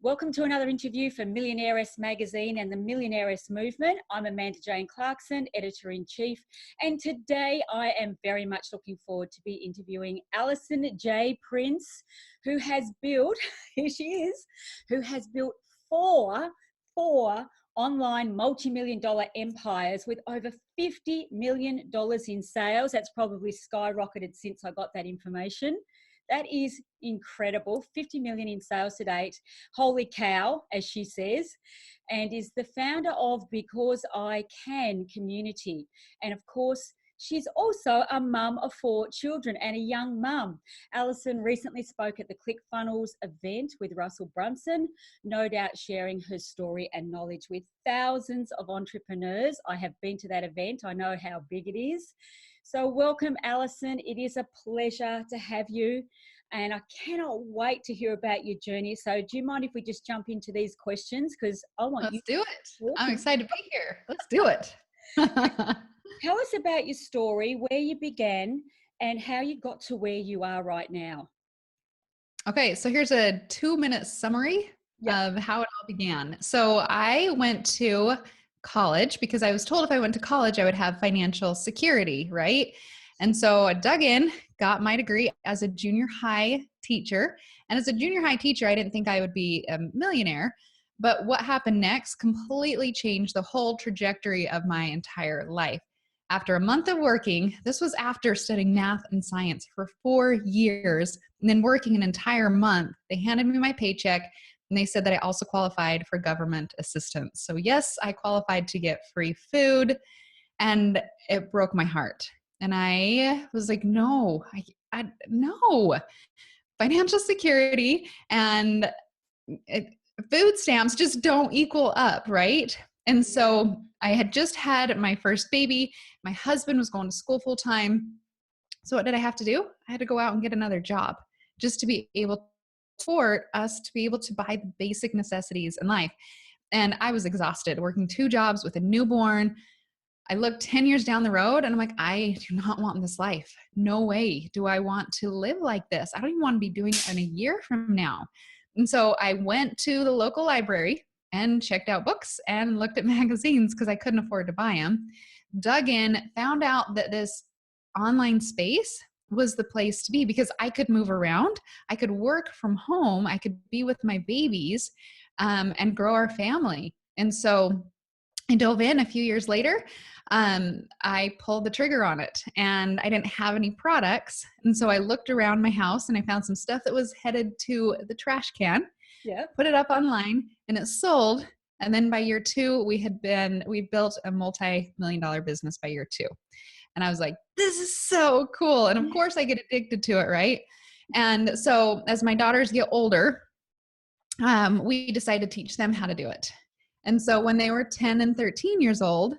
Welcome to another interview for Millionairess Magazine and the Millionairess Movement. I'm Amanda Jane Clarkson, Editor-in-Chief, and today I am very much looking forward to be interviewing Alison J Prince, who has built, here she is, who has built four online multi-million dollar empires with over $50 million in sales. That's probably skyrocketed since I got that information. That is incredible. 50 million in sales to date. Holy cow, as she says, and is the founder of Because I Can community. And of course, she's also a mum of 4 children and a young mum. Alison recently spoke at the ClickFunnels event with Russell Brunson, no doubt sharing her story and knowledge with thousands of entrepreneurs. I have been to that event. I know how big it is. So welcome, Alison. It is a pleasure to have you. And I cannot wait to hear about your journey. So do you mind if we just jump into these questions? Because I want Let's do it. I'm excited to be here. Let's do it. Tell us about your story, where you began, and how you got to where you are right now. Okay, so here's a 2-minute summary of how it all began. So I went to college because I was told if I went to college, I would have financial security, right? And so I dug in, got my degree as a junior high teacher. And as a junior high teacher, I didn't think I would be a millionaire. But what happened next completely changed the whole trajectory of my entire life. After a month of working, this was after studying math and science for 4 years, and then working an entire month, they handed me my paycheck and they said that I also qualified for government assistance. So yes, I qualified to get free food, and it broke my heart. And I was like, no, no, financial security and food stamps just don't equal up, right? And so I had just had my first baby. My husband was going to school full time. So what did I have to do? I had to go out and get another job just to be able to afford us to be able to buy the basic necessities in life. And I was exhausted working 2 jobs with a newborn. I looked 10 years down the road and I'm like, I do not want this life. No way do I want to live like this. I don't even want to be doing it in a year from now. And so I went to the local library and checked out books and looked at magazines because I couldn't afford to buy them, dug in, found out that this online space was the place to be because I could move around. I could work from home. I could be with my babies and grow our family. And so I dove in a few years later. I pulled the trigger on it and I didn't have any products. And so I looked around my house and I found some stuff that was headed to the trash can, put it up online and it sold. And then by year 2, we built a multi-million-dollar business by year 2. And I was like, this is so cool. And of course I get addicted to it, right? And so as my daughters get older, we decided to teach them how to do it. And so when they were 10 and 13 years old,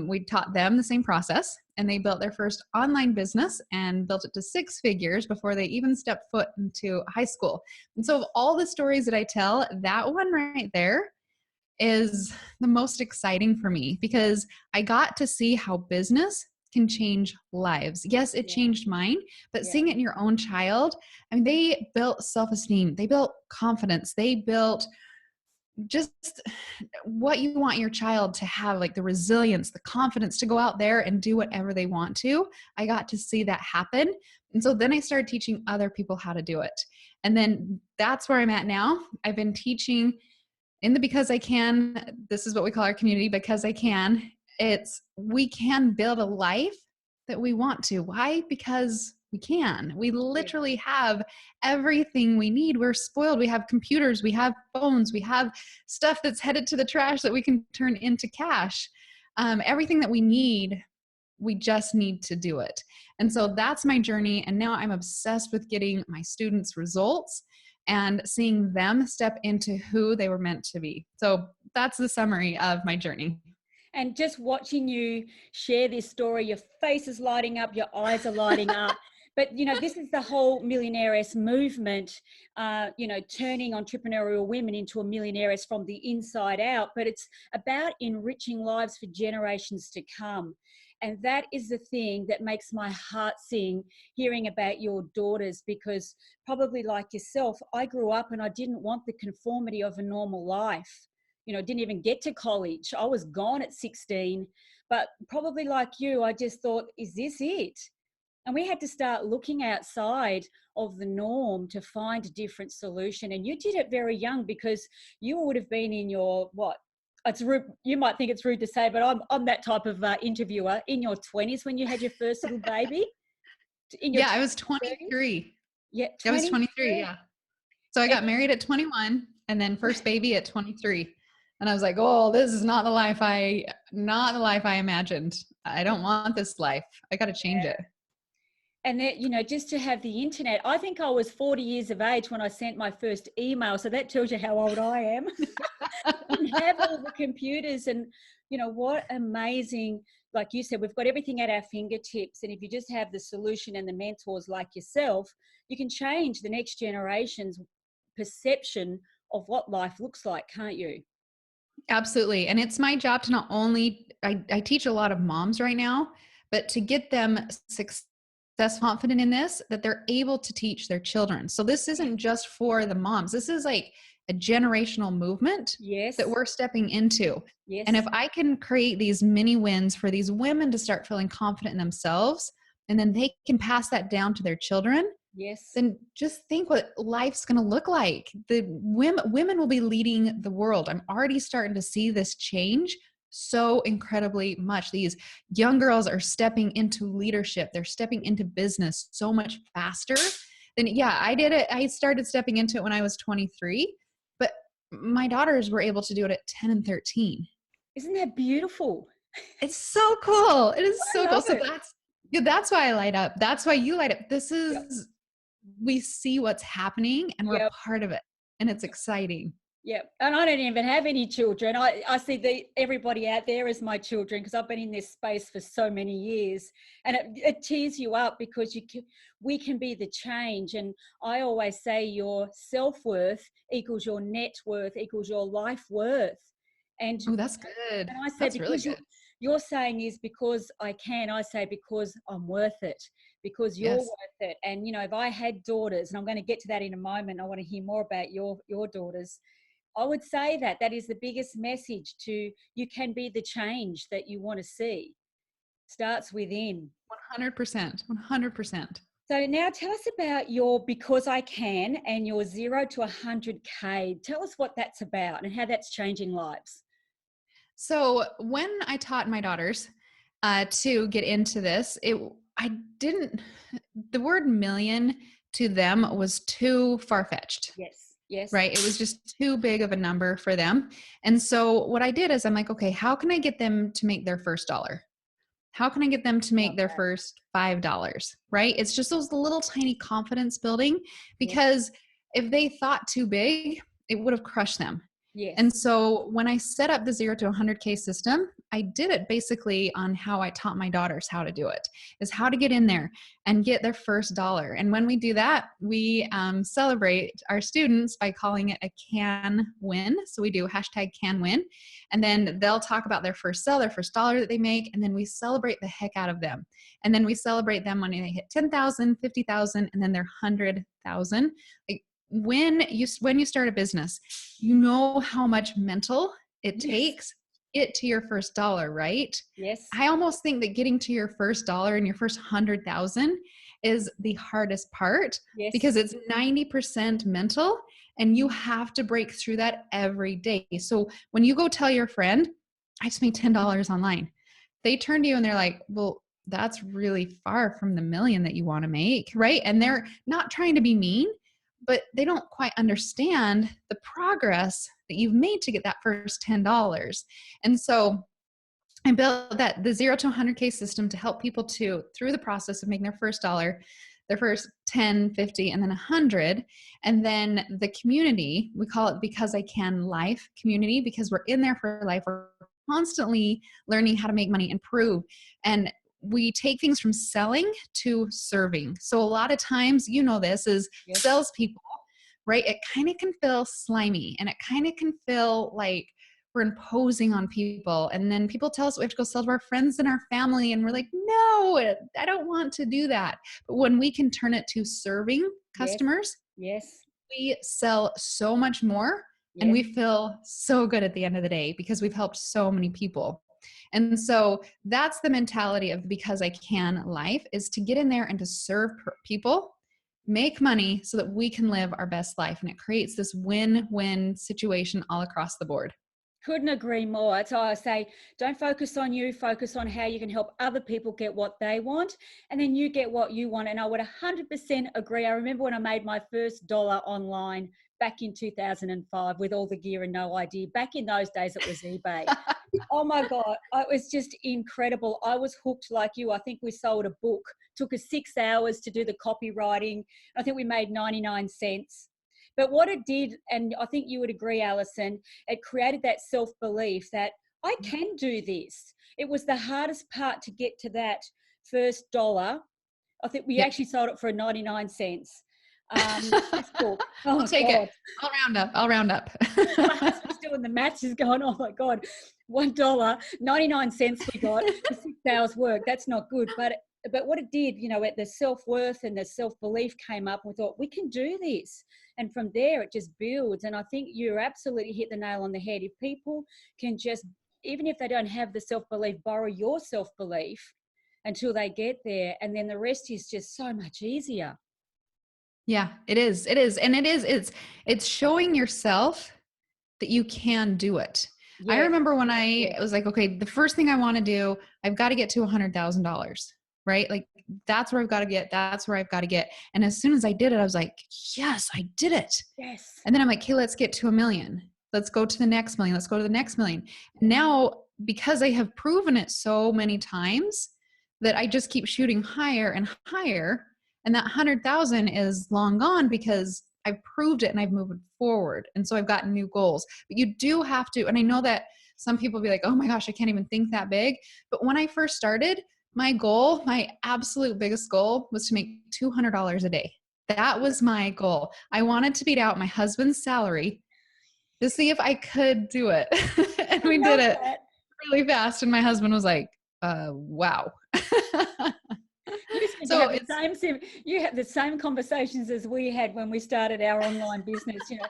we taught them the same process and they built their first online business and built it to 6 figures before they even stepped foot into high school. And so of all the stories that I tell, that one right there is the most exciting for me because I got to see how business can change lives. Yes, it changed mine, but seeing it in your own child, I mean, they built self-esteem, they built confidence, they built just what you want your child to have, like the resilience, the confidence to go out there and do whatever they want to. I got to see that happen. And so then I started teaching other people how to do it. And then that's where I'm at now. I've been teaching in the Because I Can, this is what we call our community, Because I Can. We can build a life that we want to. Why? Because we can. We literally have everything we need. We're spoiled. We have computers, we have phones, we have stuff that's headed to the trash that we can turn into cash. Everything that we need, we just need to do it. And so that's my journey. And now I'm obsessed with getting my students results and seeing them step into who they were meant to be. So that's the summary of my journey. And just watching you share this story, your face is lighting up, your eyes are lighting up, But, this is the whole millionairess movement, turning entrepreneurial women into a millionairess from the inside out. But it's about enriching lives for generations to come. And that is the thing that makes my heart sing, hearing about your daughters, because probably like yourself, I grew up and I didn't want the conformity of a normal life. Didn't even get to college. I was gone at 16. But probably like you, I just thought, is this it? And we had to start looking outside of the norm to find a different solution. And you did it very young, because you would have been in your, what? It's rude, you might think it's rude to say, but I'm that type of interviewer, in your 20s when you had your first little baby. In your Yeah, I was 30s. 23. Yeah, I was 23. 23, yeah. So I got married at 21 and then first baby at 23. And I was like, oh, this is not the life I imagined. I don't want this life. I got to change it. And that, just to have the internet, I think I was 40 years of age when I sent my first email. So that tells you how old I am. And have all the computers, and, what amazing, like you said, we've got everything at our fingertips. And if you just have the solution and the mentors like yourself, you can change the next generation's perception of what life looks like, can't you? Absolutely. And it's my job to not only, I teach a lot of moms right now, but to get them confident in this, that they're able to teach their children. So this isn't just for the moms. This is like a generational movement Yes. that we're stepping into. Yes. And if I can create these mini wins for these women to start feeling confident in themselves, and then they can pass that down to their children, yes, then just think what life's going to look like. The women will be leading the world. I'm already starting to see this change so incredibly much. These young girls are stepping into leadership. They're stepping into business so much faster than, yeah, I did it. I started stepping into it when I was 23, but my daughters were able to do it at 10 and 13. Isn't that beautiful? It's so cool. It is so cool. So it. that's why I light up. That's why you light up. This is, Yep. We see what's happening and we're a part of it, and it's exciting. Yeah, and I don't even have any children. I see everybody out there as my children, because I've been in this space for so many years, and it tears you up, because we can be the change. And I always say your self-worth equals your net worth equals your life worth. And oh, that's good. And I say, that's because really good. You're saying is because I can. I say because I'm worth it, because you're worth it. And if I had daughters, and I'm going to get to that in a moment, I want to hear more about your daughters. I would say that is the biggest message to you can be the change that you want to see. Starts within. 100%. 100%. So now tell us about your Because I Can and your 0 to 100K. Tell us what that's about and how that's changing lives. So when I taught my daughters to get into this, the word million to them was too far-fetched. Yes. Right. It was just too big of a number for them. And so what I did is I'm like, okay, how can I get them to make their first dollar? How can I get them to make their first $5? Right. It's just those little tiny confidence building, because if they thought too big, it would have crushed them. Yes. And so when I set up the 0 to 100K system, I did it basically on how I taught my daughters how to do it, is how to get in there and get their first dollar. And when we do that, we celebrate our students by calling it a can win. So we do #CanWin, and then they'll talk about their first sell, their first dollar that they make. And then we celebrate the heck out of them. And then we celebrate them when they hit 10,000, 50,000, and then their 100,000. Like, when you start a business, you know how much mental it takes to get to your first dollar, right? Yes. I almost think that getting to your first dollar and your first 100,000 is the hardest part, because it's 90% mental, and you have to break through that every day. So when you go tell your friend, I just made $10 online, they turn to you and they're like, well, that's really far from the million that you want to make, right? And they're not trying to be mean, but they don't quite understand the progress that you've made to get that first $10. And so I built the 0 to 100K system to help people through the process of making their first dollar, their first 10, 50, and then 100. And then the community, we call it Because I Can Life community, because we're in there for life. We're constantly learning how to make money, improve. And we take things from selling to serving. So a lot of times, you know, this is Yes. salespeople, right? It kind of can feel slimy, and it kind of can feel like we're imposing on people. And then people tell us we have to go sell to our friends and our family. And we're like, no, I don't want to do that. But when we can turn it to serving Yes. customers, Yes. we sell so much more, and Yes. we feel so good at the end of the day because we've helped so many people. And so that's the mentality of because I can life, is to get in there and to serve people, make money so that we can live our best life. And it creates this win-win situation all across the board. Couldn't agree more. So I say, don't focus on you, focus on how you can help other people get what they want, and then you get what you want. And I would 100% agree. I remember when I made my first dollar online back in 2005 with all the gear and no idea. Back in those days, it was eBay. Oh my God, it was just incredible. I was hooked like you. I think we sold a book. Took us 6 hours to do the copywriting. I think we made 99 cents. But what it did, and I think you would agree, Alison, it created that self-belief that I can do this. It was the hardest part to get to that first dollar. I think we actually sold it for 99 cents. This book. Oh, I'll take God. it. I'll round up. My husband's doing the maths. He's going, oh my God, $1, 99 cents we got for 6 hours work. That's not good. But what it did, you know, the self-worth and the self-belief came up, and we thought, we can do this. And from there, it just builds. And I think you absolutely hit the nail on the head. If people can just, even if they don't have the self-belief, borrow your self-belief until they get there. And then the rest is just so much easier. Yeah, it is. It is. And it's showing yourself that you can do it. I Yes. remember when I was like, okay, the first thing I want to do, I've got to get to $100,000, right? Like that's where I've got to get, that's where I've got to get. And as soon as I did it, I was like, yes, I did it. Yes. And then I'm like, okay, let's get to 1 million. Let's go to the next million. Let's go to the next million. And now, because I have proven it so many times that I just keep shooting higher and higher. And that 100,000 is long gone because I've proved it and I've moved forward. And so I've got new goals. But you do have to, and I know that some people be like, oh my gosh, I can't even think that big. But when I first started, my goal, my absolute biggest goal was to make $200 a day. That was my goal. I wanted to beat out my husband's salary to see if I could do it. And we did it really fast. And my husband was like, wow. So you have the same conversations as we had when we started our online business, you know,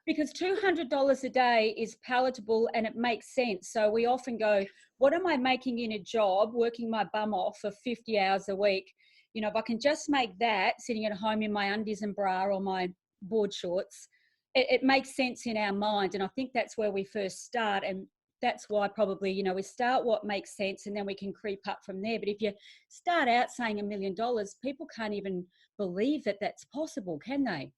because $200 a day is palatable and it makes sense. So we often go, what am I making in a job, working my bum off for 50 hours a week? You know, if I can just make that sitting at home in my undies and bra or my board shorts, it makes sense in our mind. And I think that's where we first start. And that's why probably, you know, we start what makes sense and then we can creep up from there. But if you start out saying $1 million, people can't even believe that that's possible, can they?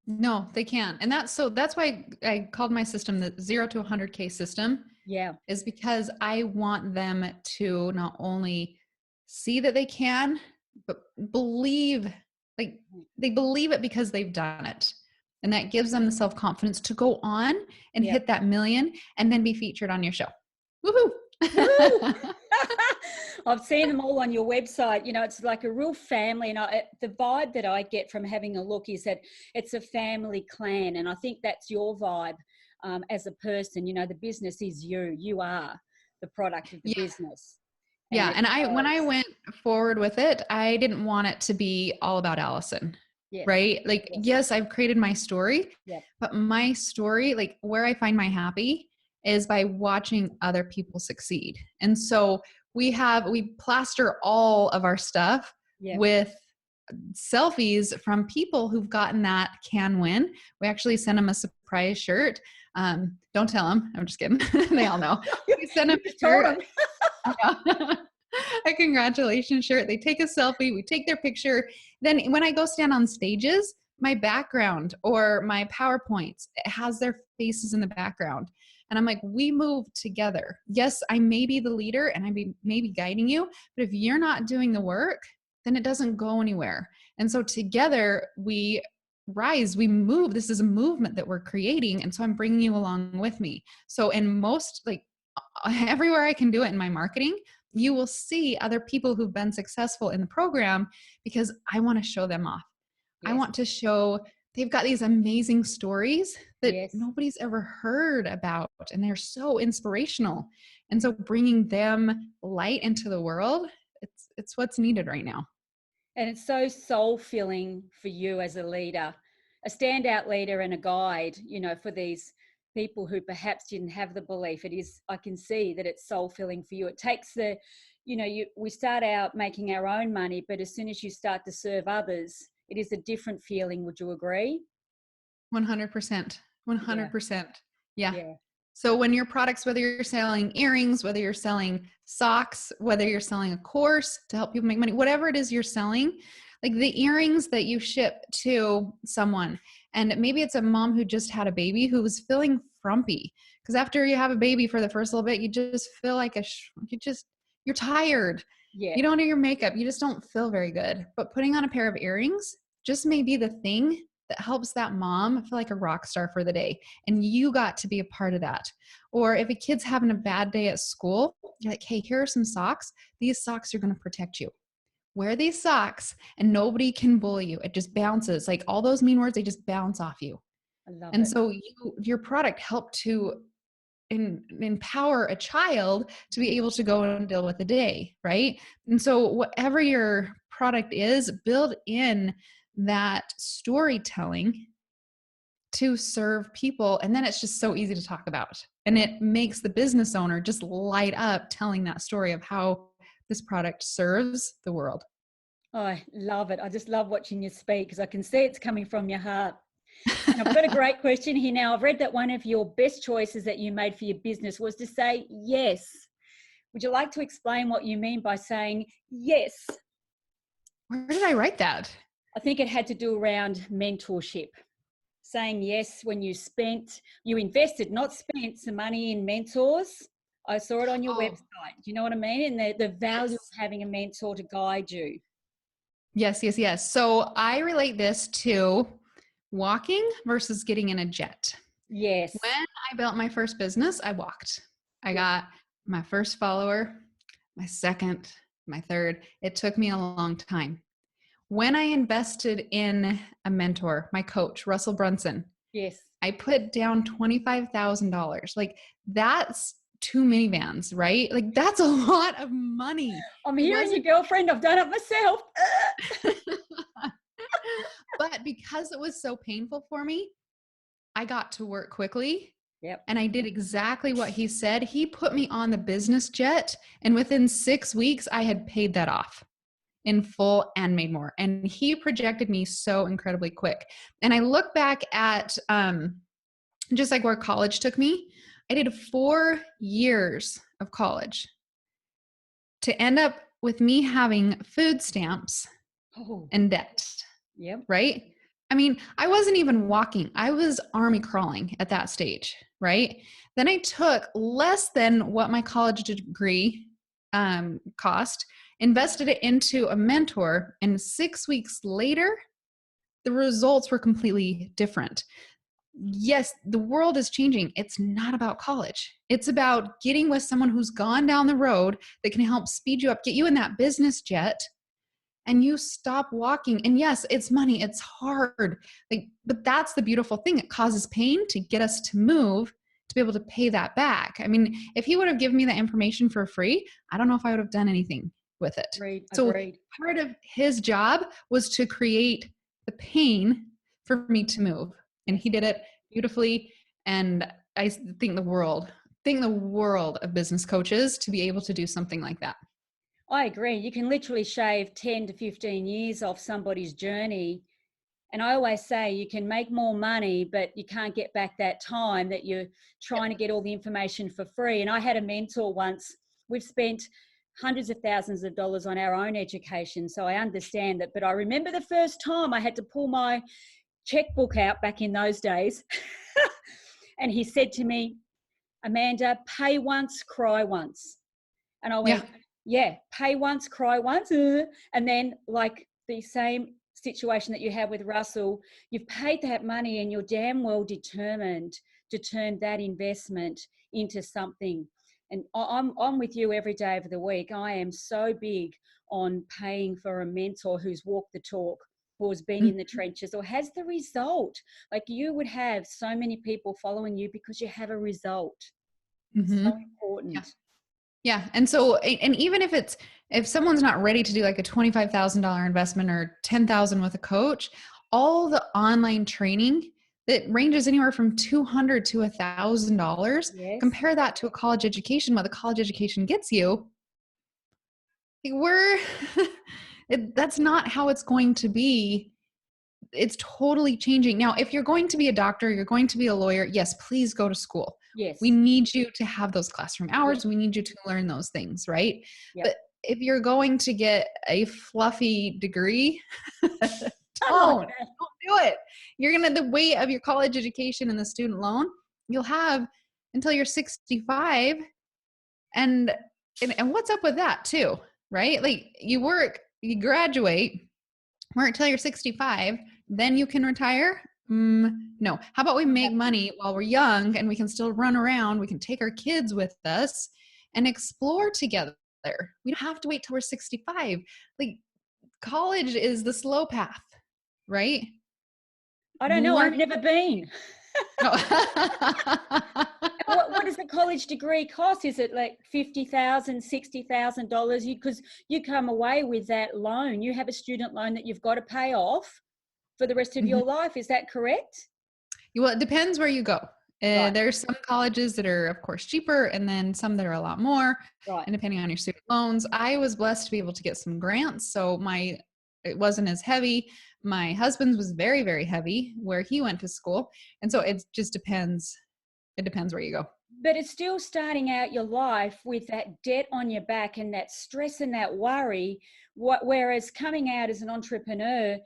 No, they can't. And that's why I called my system the 0 to 100K system. Yeah. Is because I want them to not only see that they can, but believe, like they believe it because they've done it. And that gives them the self-confidence to go on and hit that million and then be featured on your show. Woohoo! I've seen them all on your website. You know, it's like a real family. And the vibe that I get from having a look is that it's a family clan. And I think that's your vibe as a person. You know, the business is you. You are the product of the business. And when I went forward with it, I didn't want it to be all about Alison. Yes. Right? Like, yes, I've created my story, but my story, like where I find my happy is by watching other people succeed. And so we plaster all of our stuff with selfies from people who've gotten that can win. We actually sent them a surprise shirt. Don't tell them. I'm just kidding. They all know. We sent them a shirt. A congratulations shirt. They take a selfie. We take their picture. Then when I go stand on stages, my background or my PowerPoints, it has their faces in the background. And I'm like, we move together. Yes, I may be the leader and I may be guiding you, but if you're not doing the work, then it doesn't go anywhere. And so together we rise, we move. This is a movement that we're creating. And so I'm bringing you along with me. So in most, like everywhere I can do it in my marketing, you will see other people who've been successful in the program because I want to show them off. I Yes. want to show they've got these amazing stories that Yes. nobody's ever heard about, and they're so inspirational. And so bringing them light into the world, it's what's needed right now. And it's so soul filling for you as a leader, a standout leader and a guide, for these people who perhaps didn't have the belief. It is, I can see that it's soul filling for you. It takes we start out making our own money, but as soon as you start to serve others, it is a different feeling. Would you agree? 100%. Yeah. 100%. Yeah. Yeah. So when your products, whether you're selling earrings, whether you're selling socks, whether you're selling a course to help people make money, whatever it is you're selling, like the earrings that you ship to someone, and maybe it's a mom who just had a baby who was feeling frumpy because after you have a baby for the first little bit, you just feel like you're tired. Yeah. You don't do your makeup. You just don't feel very good. But putting on a pair of earrings just may be the thing that helps that mom feel like a rock star for the day. And you got to be a part of that. Or if a kid's having a bad day at school, you're like, hey, here are some socks. These socks are going to protect you. Wear these socks and nobody can bully you. It just bounces. Like all those mean words, they just bounce off you. I love And it. so your product helped to empower a child to be able to go and deal with the day, right? And so whatever your product is, build in that storytelling to serve people. And then it's just so easy to talk about. And it makes the business owner just light up telling that story of how this product serves the world. Oh, I love it. I just love watching you speak because I can see it's coming from your heart. And I've got a great question here now. I've read that one of your best choices that you made for your business was to say yes. Would you like to explain what you mean by saying yes? Where did I write that? I think it had to do around mentorship. Saying yes when you invested, not spent some money in mentors. I saw it on your Oh, website. Do you know what I mean? And the value of yes. having a mentor to guide you. Yes, yes, yes. So I relate this to walking versus getting in a jet. Yes. When I built my first business, I walked. I Yeah. got my first follower, my second, my third. It took me a long time. When I invested in a mentor, my coach, Russell Brunson, Yes. I put down $25,000. Like that's two minivans, right? Like that's a lot of money. I'm It hearing you, wasn't, girlfriend. I've done it myself. but because it was so painful for me, I got to work quickly Yep. and I did exactly what he said. He put me on the business jet, and within 6 weeks, I had paid that off in full and made more. And he projected me so incredibly quick. And I look back at just like where college took me. I did 4 years of college to end up with me having food stamps Oh, and debt, yep. right? I mean, I wasn't even walking. I was army crawling at that stage, right? Then I took less than what my college degree cost, invested it into a mentor, and 6 weeks later, the results were completely different. Yes, the world is changing. It's not about college. It's about getting with someone who's gone down the road that can help speed you up, get you in that business jet, and you stop walking. And yes, it's money, it's hard. Like, but that's the beautiful thing. It causes pain to get us to move to be able to pay that back. I mean, if he would have given me that information for free, I don't know if I would have done anything with it. Agreed. So Agreed. part of his job was to create the pain for me to move. And Yes. he did it beautifully. And I think the world of business coaches to be able to do something like that. I agree. You can literally shave 10 to 15 years off somebody's journey. And I always say you can make more money, but you can't get back that time that you're trying to get all the information for free. And I had a mentor once. We've spent hundreds of thousands of dollars on our own education. So I understand that. But I remember the first time I had to pull my checkbook out back in those days. And he said to me, Amanda, pay once, cry once. And I Yeah. went, yeah, pay once, cry once. And then, like the same situation that you have with Russell, you've paid that money and you're damn well determined to turn that investment into something. And I'm with you every day of the week. I am so big on paying for a mentor who's walked the talk, who has been in the trenches or has the result. Like, you would have so many people following you because you have a result. Mm-hmm. So important. Yeah. And so, and even if someone's not ready to do like a $25,000 investment or 10,000 with a coach, all the online training that ranges anywhere from $200 to $1,000, Yes. compare that to a college education, what the college education gets you. That's not how it's going to be. It's totally changing. Now, if you're going to be a doctor, you're going to be a lawyer, yes, please go to school. Yes. We need you to have those classroom hours. Yes. We need you to learn those things, right? Yep. But if you're going to get a fluffy degree, don't do it. You're going to, the weight of your college education and the student loan, you'll have until you're 65. And what's up with that too, right? Like, you work, you graduate, work till you're 65, then you can retire. No. How about we make money while we're young and we can still run around? We can take our kids with us and explore together. We don't have to wait till we're 65. Like, college is the slow path, right? I don't know. I've never been. What does the college degree cost? Is it like $50,000, $60,000? Because you come away with that loan. You have a student loan that you've got to pay off for the rest of your life. Is that correct? Well, it depends where you go. Right. There's some colleges that are, of course, cheaper, and then some that are a lot more. Right. And depending on your student loans, I was blessed to be able to get some grants, so it wasn't as heavy. My husband's was very, very heavy where he went to school, and so it just depends. It depends where you go. But it's still starting out your life with that debt on your back and that stress and that worry. Whereas coming out as an entrepreneur,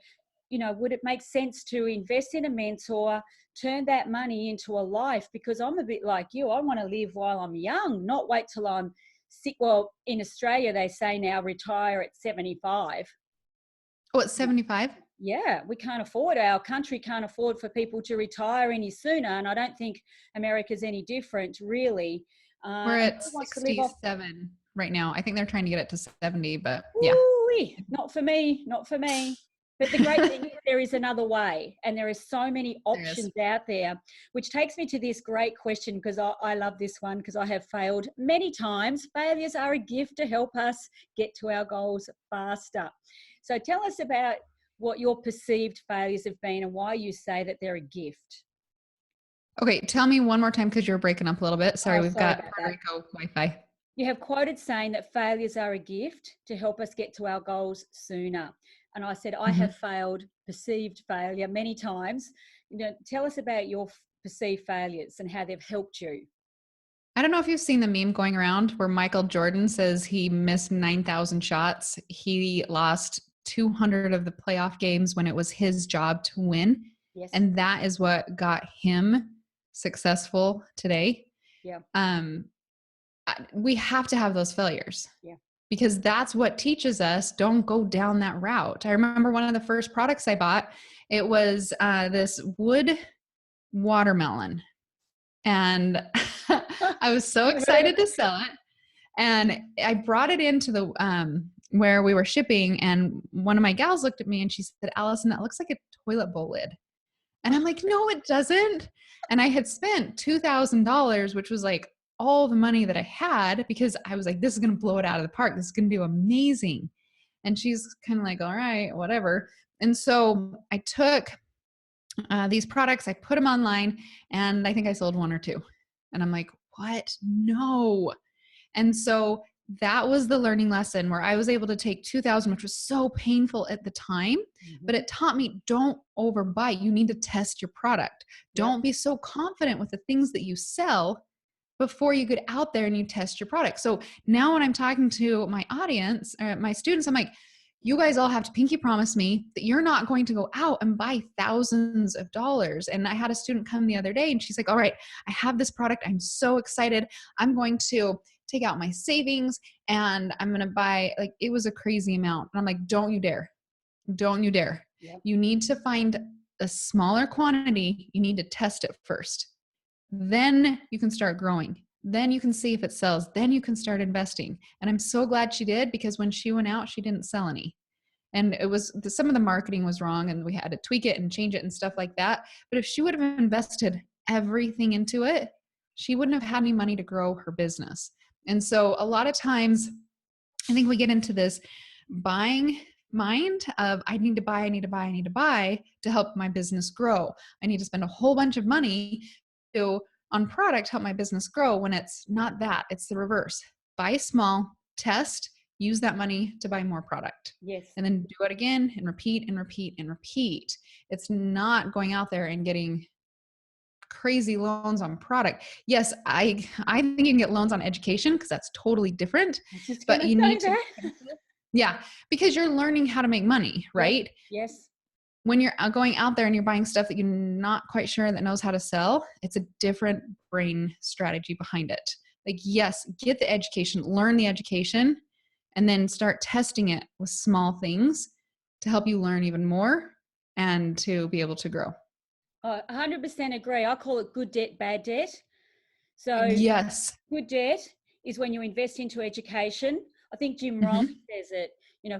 would it make sense to invest in a mentor, turn that money into a life? Because I'm a bit like you. I want to live while I'm young, not wait till I'm sick. Well, in Australia, they say now retire at 75. Oh, it's 75? Yeah, we can't afford, our country can't afford for people to retire any sooner. And I don't think America's any different, really. We're at 67 right now. I think they're trying to get it to 70, but yeah. Ooh-wee, not for me, not for me. But the great thing is there is another way, and there are so many options out there, which takes me to this great question, because I love this one, because I have failed many times. Failures are a gift to help us get to our goals faster. So tell us about what your perceived failures have been and why you say that they're a gift. Okay, tell me one more time, because you're breaking up a little bit. Sorry, we've got Puerto Rico Wi-Fi. You have quoted saying that failures are a gift to help us get to our goals sooner. And I said, I have failed, perceived failure many times. Tell us about your perceived failures and how they've helped you. I don't know if you've seen the meme going around where Michael Jordan says he missed 9,000 shots. He lost 200 of the playoff games when it was his job to win. Yes. And that is what got him successful today. Yeah. We have to have those failures. Yeah. Because that's what teaches us, don't go down that route. I remember one of the first products I bought, it was this wood watermelon. And I was so excited to sell it. And I brought it into the where we were shipping, and one of my gals looked at me and she said, Alison, that looks like a toilet bowl lid. And I'm like, no, it doesn't. And I had spent $2,000, which was like all the money that I had, because I was like, this is going to blow it out of the park. This is going to do amazing. And she's kind of like, all right, whatever. And so I took these products, I put them online, and I think I sold one or two. And I'm like, what? No. And so that was the learning lesson where I was able to take 2,000, which was so painful at the time, but it taught me, don't overbuy. You need to test your product. Don't be so confident with the things that you sell before you get out there and you test your product. So now when I'm talking to my audience, my students, I'm like, you guys all have to pinky promise me that you're not going to go out and buy thousands of dollars. And I had a student come the other day and she's like, all right, I have this product. I'm so excited. I'm going to take out my savings and I'm going to buy, like, it was a crazy amount. And I'm like, don't you dare. Don't you dare. Yep. You need to find a smaller quantity. You need to test it first. Then you can start growing. Then you can see if it sells. Then you can start investing. And I'm so glad she did, because when she went out, she didn't sell any. And it was some of the marketing was wrong and we had to tweak it and change it and stuff like that. But if she would have invested everything into it, she wouldn't have had any money to grow her business. And so a lot of times I think we get into this buying mind of I need to buy, I need to buy, I need to buy to help my business grow. I need to spend a whole bunch of money to on product help my business grow, when it's not that. It's the reverse. Buy small, test, use that money to buy more product. Yes. And then do it again and repeat and repeat and repeat. It's not going out there and getting crazy loans on product. Yes, I think you can get loans on education because that's totally different. I was just But going you to say need to, that. yeah, because you're learning how to make money, right? Yes. When you're going out there and you're buying stuff that you're not quite sure that knows how to sell, it's a different brain strategy behind it. Like, yes, get the education, learn the education, and then start testing it with small things to help you learn even more and to be able to grow. 100% agree. I call it good debt, bad debt. So Yes. good debt is when you invest into education. I think Jim Rohn says it,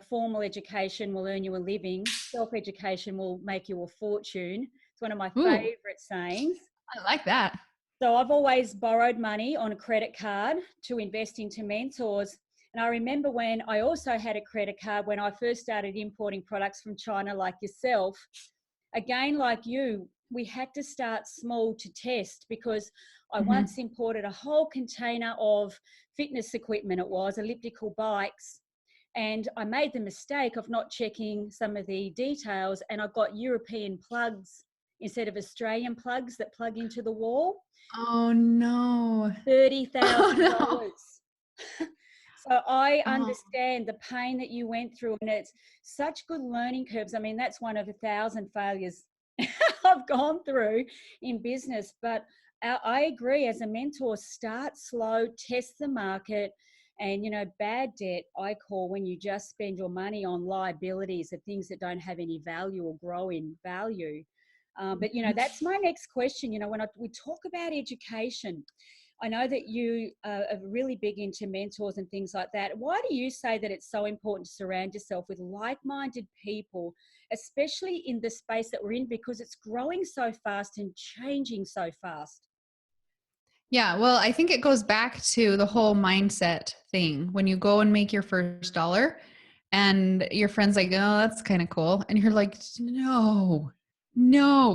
formal education will earn you a living. Self-education will make you a fortune. It's one of my favorite sayings. I like that. So I've always borrowed money on a credit card to invest into mentors. And I remember when I also had a credit card when I first started importing products from China, like yourself. Again, like you, we had to start small to test, because I once imported a whole container of fitness equipment. It was elliptical bikes. And I made the mistake of not checking some of the details, and I got European plugs instead of Australian plugs that plug into the wall. Oh no. $30,000. Oh, no. So I understand the pain that you went through, and it's such good learning curves. I mean, that's one of 1,000 failures I've gone through in business. But I agree, as a mentor, start slow, test the market. And, bad debt, I call when you just spend your money on liabilities of things that don't have any value or grow in value. But, that's my next question. When we talk about education, I know that you are really big into mentors and things like that. Why do you say that it's so important to surround yourself with like-minded people, especially in the space that we're in, because it's growing so fast and changing so fast? Yeah, well, I think it goes back to the whole mindset thing. When you go and make your first dollar and your friend's like, oh, that's kind of cool. And you're like, no,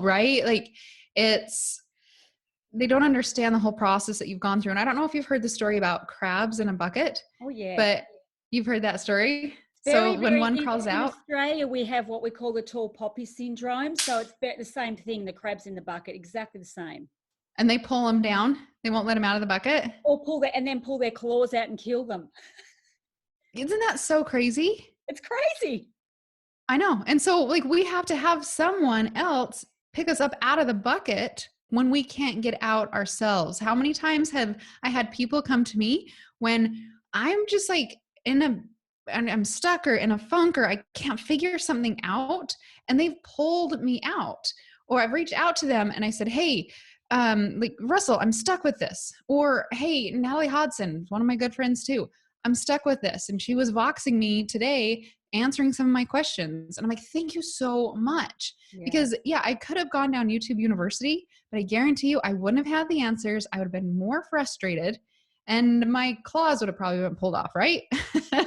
right? Like, they don't understand the whole process that you've gone through. And I don't know if you've heard the story about crabs in a bucket. Oh, yeah. But you've heard that story. Very, So when very, one crawls in out, Australia, we have what we call the tall poppy syndrome. So it's the same thing, the crabs in the bucket, exactly the same. and they pull them down, they won't let them out of the bucket. Or pull their claws out and kill them. Isn't that so crazy? It's crazy. I know. And so like we have to have someone else pick us up out of the bucket when we can't get out ourselves. How many times have I had people come to me when I'm just like and I'm stuck or in a funk, or I can't figure something out, and they've pulled me out? Or I've reached out to them and I said, hey, like Russell, I'm stuck with this. Or, hey, Natalie Hodson, one of my good friends too, I'm stuck with this. And she was voxing me today, answering some of my questions. And I'm like, thank you so much. Yeah. Because I could have gone down YouTube University, but I guarantee you I wouldn't have had the answers. I would have been more frustrated and my claws would have probably been pulled off, right?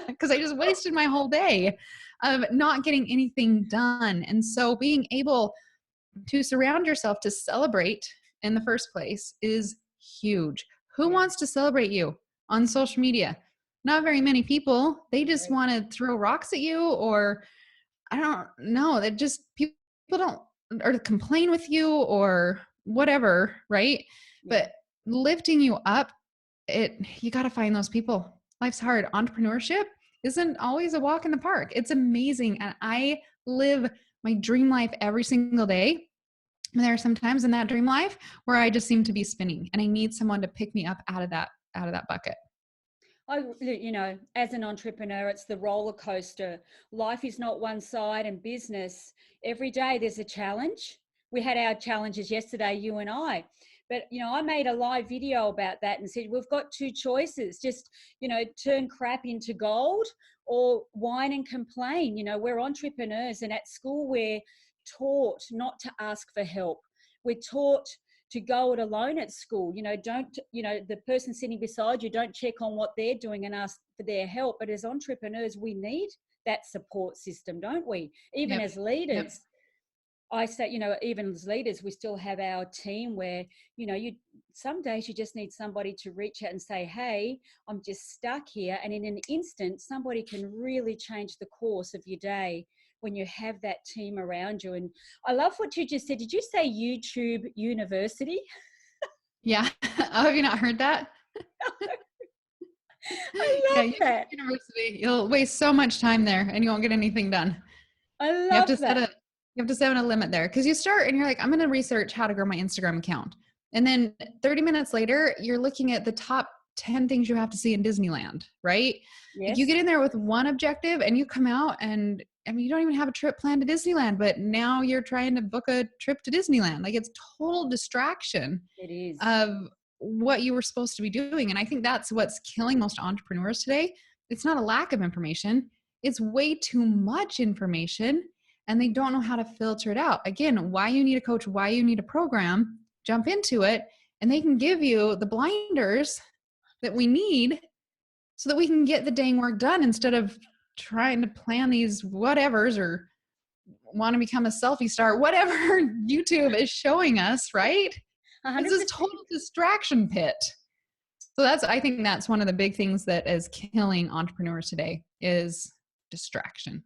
Because I just wasted my whole day of not getting anything done. And so being able to surround yourself to celebrate in the first place is huge. Who wants to celebrate you on social media? Not very many people. They just want to throw rocks at you, or I don't know. That just people don't, or complain with you or whatever, right? But lifting you up, you got to find those people. Life's hard. Entrepreneurship isn't always a walk in the park. It's amazing. And I live my dream life every single day. And there are some times in that dream life where I just seem to be spinning and I need someone to pick me up out of that bucket. As an entrepreneur, it's the roller coaster. Life is not one side, and business, every day there's a challenge. We had our challenges yesterday, you and I. But, I made a live video about that and said, we've got two choices. Just, turn crap into gold or whine and complain. We're entrepreneurs, and at school we're taught not to ask for help. We're taught to go it alone at school. Don't, the person sitting beside you, don't check on what they're doing and ask for their help. But as entrepreneurs, we need that support system, don't we? Even Yep. as Yep. leaders. I say, even as leaders, we still have our team where, some days you just need somebody to reach out and say, hey, I'm just stuck here. And in an instant, somebody can really change the course of your day when you have that team around you. And I love what you just said. Did you say YouTube University? Yeah. Oh, have you not heard that? I Yeah, love YouTube that. University. You'll waste so much time there and you won't get anything done. I You have love to that. set a limit there, because you start and you're like, I'm going to research how to grow my Instagram account. And then 30 minutes later, you're looking at the top 10 things you have to see in Disneyland, right? Like, you Yes, get in there with one objective and you come out and I mean, you don't even have a trip planned to Disneyland, but now you're trying to book a trip to Disneyland. Like, it's total distraction it is. of what you were supposed to be doing. And I think that's what's killing most entrepreneurs today. It's not a lack of information. It's way too much information and they don't know how to filter it out. Again, why you need a coach, why you need a program, jump into it, and they can give you the blinders that we need so that we can get the dang work done instead of trying to plan these whatevers or want to become a selfie star, whatever YouTube is showing us, right? It's this 100%. total distraction pit. So I think that's one of the big things that is killing entrepreneurs today is distraction.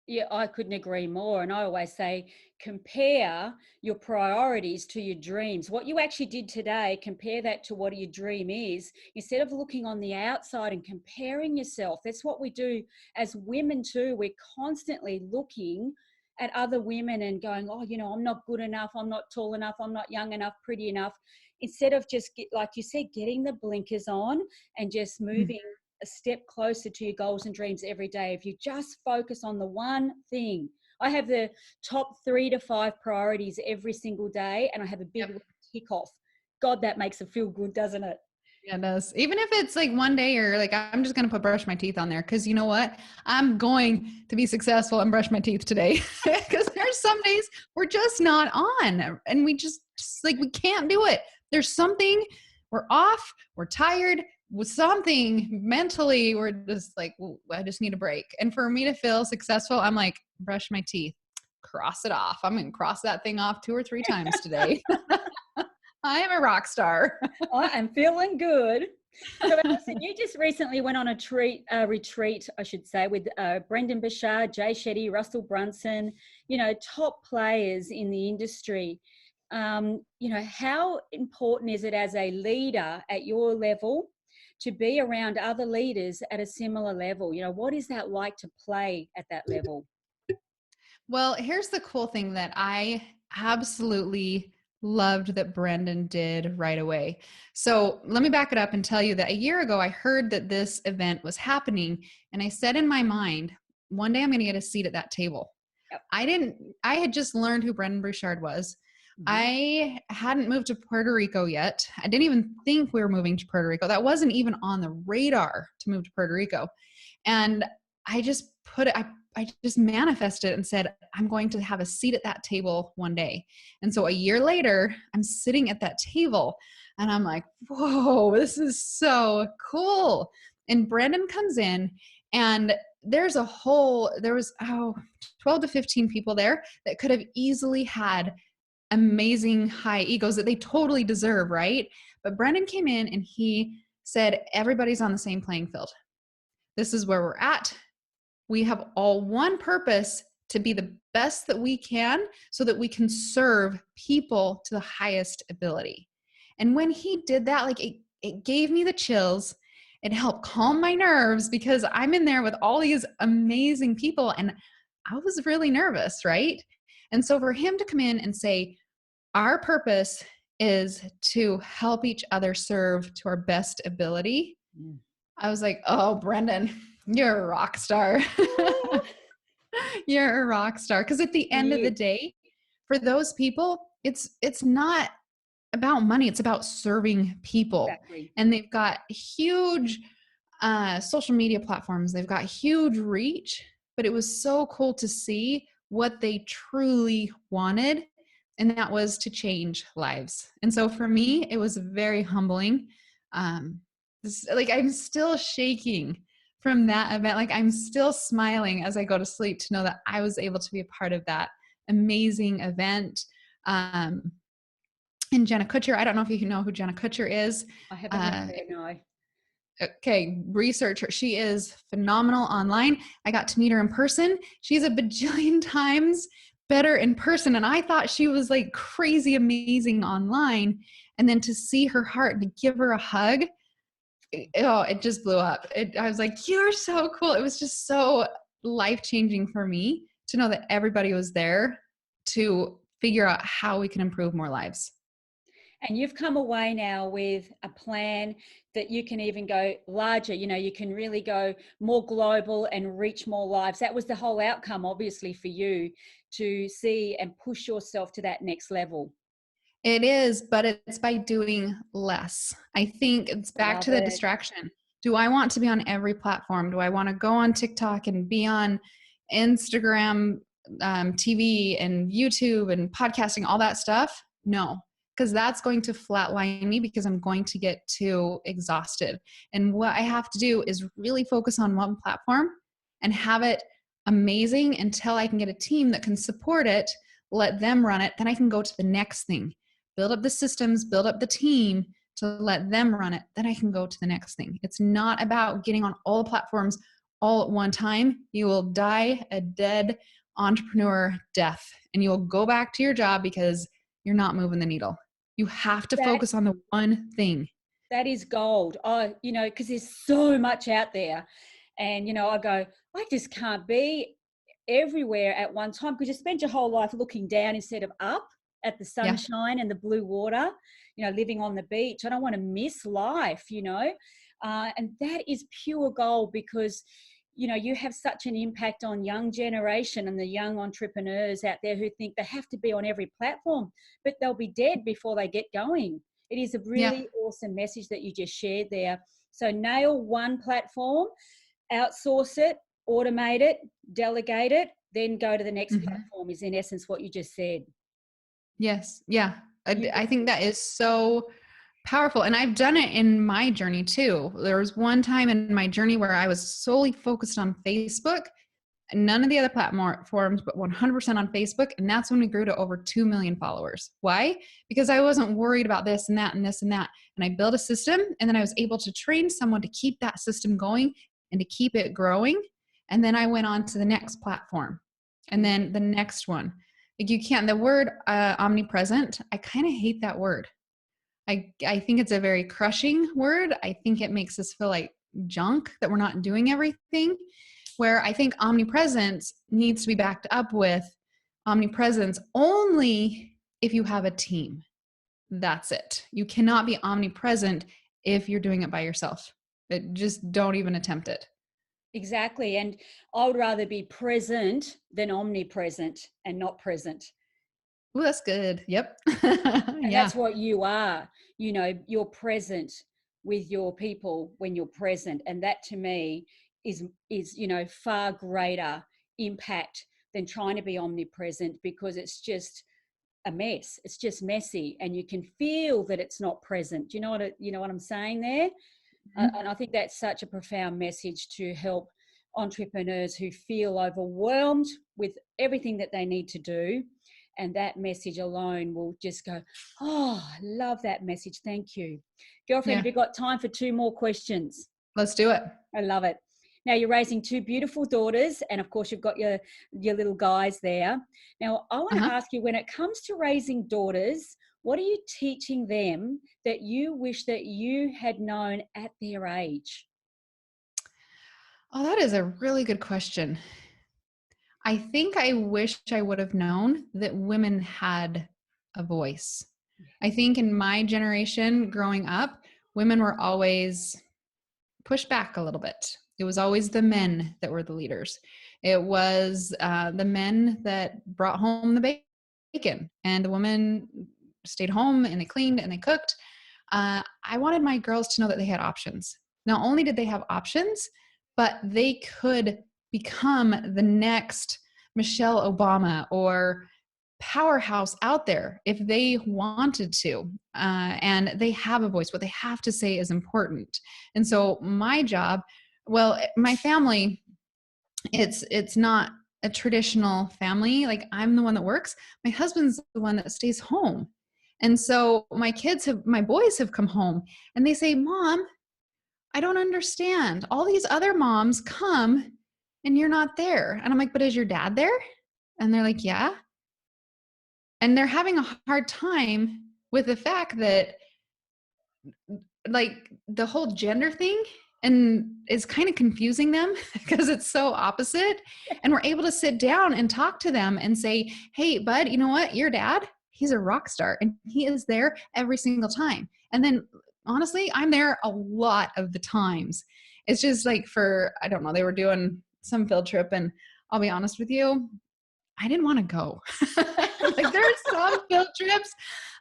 Yeah, I couldn't agree more. And I always say, compare your priorities to your dreams. What you actually did today, compare that to what your dream is. Instead of looking on the outside and comparing yourself, that's what we do as women too. We're constantly looking at other women and going, oh, I'm not good enough. I'm not tall enough. I'm not young enough, pretty enough. Instead of just, like you said, getting the blinkers on and just moving a step closer to your goals and dreams every day. If you just focus on the one thing. I have the top 3 to 5 priorities every single day, and I have a big kickoff. God, that makes it feel good, doesn't it? Yeah, it does. Even if it's like one day or like, I'm just going to brush my teeth on there. Cause you know what? I'm going to be successful and brush my teeth today. Cause there's some days we're just not on and we just like, we can't do it. There's something, we're off, we're tired with something mentally. We're just like, I just need a break. And for me to feel successful, I'm like, brush my teeth, cross it off. I'm going to cross that thing off 2 or 3 times today. I am a rock star. I am feeling good. So, Alison, you just recently went on a retreat, I should say, with Brendan Bashar, Jay Shetty, Russell Brunson, top players in the industry. How important is it as a leader at your level to be around other leaders at a similar level? What is that like to play at that level? Well, here's the cool thing that I absolutely loved that Brendan did right away. So let me back it up and tell you that a year ago, I heard that this event was happening. And I said in my mind, one day I'm going to get a seat at that table. Yep. I had just learned who Brendan Bouchard was. Mm-hmm. I hadn't moved to Puerto Rico yet. I didn't even think we were moving to Puerto Rico. That wasn't even on the radar to move to Puerto Rico. And I just I just manifested and said, I'm going to have a seat at that table one day. And so a year later, I'm sitting at that table and I'm like, whoa, this is so cool. And Brandon comes in and there was 12 to 15 people there that could have easily had amazing high egos that they totally deserve, right? But Brandon came in and he said, everybody's on the same playing field. This is where we're at. We have all one purpose, to be the best that we can so that we can serve people to the highest ability. And when he did that, like it gave me the chills. It helped calm my nerves because I'm in there with all these amazing people and I was really nervous, right? And so for him to come in and say, our purpose is to help each other serve to our best ability. I was like, oh, Brendan, you're a rock star. You're a rock star. Because at the end of the day, for those people, it's not about money. It's about serving people. Exactly. And they've got huge social media platforms. They've got huge reach, but it was so cool to see what they truly wanted. And that was to change lives. And so for me, it was very humbling. Like I'm still shaking from that event. Like I'm still smiling as I go to sleep to know that I was able to be a part of that amazing event. And Jenna Kutcher, I don't know if you know who Jenna Kutcher is. I haven't met her, no. Okay, research her. She is phenomenal online. I got to meet her in person. She's a bajillion times better in person. And I thought she was like crazy amazing online. And then to see her heart and to give her a hug, it just blew up. I was like, you're so cool. It was just so life-changing for me to know that everybody was there to figure out how we can improve more lives. And you've come away now with a plan that you can even go larger. You know, you can really go more global and reach more lives. That was the whole outcome, obviously, for you to see and push yourself to that next level. It is, but it's by doing less. I think it's back Love to the it. distraction. Do I want to be on every platform? Do I want to go on TikTok and be on Instagram, TV, and YouTube and podcasting, all that stuff? No, because that's going to flatline me because I'm going to get too exhausted. And what I have to do is really focus on one platform and have it amazing until I can get a team that can support it, let them run it. Then I can go to the next thing, build up the systems, build up the team to let them run it. Then I can go to the next thing. It's not about getting on all the platforms all at one time. You will die a dead entrepreneur death and you will go back to your job because you're not moving the needle. You have to That focus on the one thing. that is gold. You know, because there's so much out there. And, you know, I go, I just can't be everywhere at one time because you spend your whole life looking down instead of up at the Yeah. sunshine and the blue water, you know, living on the beach. I don't want to miss life, you know. And that is pure gold because, you know, you have such an impact on young generation and the young entrepreneurs out there who think they have to be on every platform, but they'll be dead before they get going. It is a Yeah. really awesome message that you just shared there. So nail one platform, outsource it, automate it, delegate it, then go to the next platform is in essence what you just said. Yes. Yeah. I think Beautiful. that is so powerful. And I've done it in my journey too. There was one time in my journey where I was solely focused on Facebook, none of the other platforms, but 100% on Facebook. And that's when we grew to over 2 million followers. Why? Because I wasn't worried about this and that and this and that. And I built a system and then I was able to train someone to keep that system going and to keep it growing. And then I went on to the next platform and then the next one. Like you can't, the word omnipresent, I kind of hate that word. I think it's a very crushing word. I think it makes us feel like junk, that we're not doing everything. Where I think omnipresence needs to be backed up with omnipresence only if you have a team. That's it. You cannot be omnipresent if you're doing it by yourself. Just don't even attempt it. Exactly. And I would rather be present than omnipresent and not present. Oh, that's good. Yep. And Yeah. that's what you are. You know, you're present with your people when you're present. And that to me is, you know, far greater impact than trying to be omnipresent because it's just a mess. It's just messy and you can feel that it's not present. Do you know what I'm saying there? Mhm. And I think that's such a profound message to help entrepreneurs who feel overwhelmed with everything that they need to do. And that message alone will just go, oh, I love that message. Thank you. Girlfriend, Yeah. have you got time for two more questions? Let's do it. I love it. Now you're raising two beautiful daughters, and of course you've got your little guys there. Now I want to Uh-huh. ask you, when it comes to raising daughters, what are you teaching them that you wish that you had known at their age? Oh, that is a really good question. I think I wish I would have known that women had a voice. I think in my generation growing up, women were always pushed back a little bit. It was always the men that were the leaders. It was the men that brought home the bacon, and the women stayed home and they cleaned and they cooked. I wanted my girls to know that they had options. Not only did they have options, but they could become the next Michelle Obama or powerhouse out there if they wanted to. And they have a voice. What they have to say is important. And so my job, well, my family, it's not a traditional family. Like, I'm the one that works. My husband's the one that stays home. And so my boys have come home and they say, Mom, I don't understand. All these other moms come and you're not there. And I'm like, but is your dad there? And they're like, yeah. And they're having a hard time with the fact that, like, the whole gender thing and is kind of confusing them because it's so opposite. And we're able to sit down and talk to them and say, hey, bud, you know what? Your dad, he's a rock star and he is there every single time. And then honestly, I'm there a lot of the times. It's just like I don't know, they were doing some field trip and I'll be honest with you, I didn't want to go. Like, there are some field trips,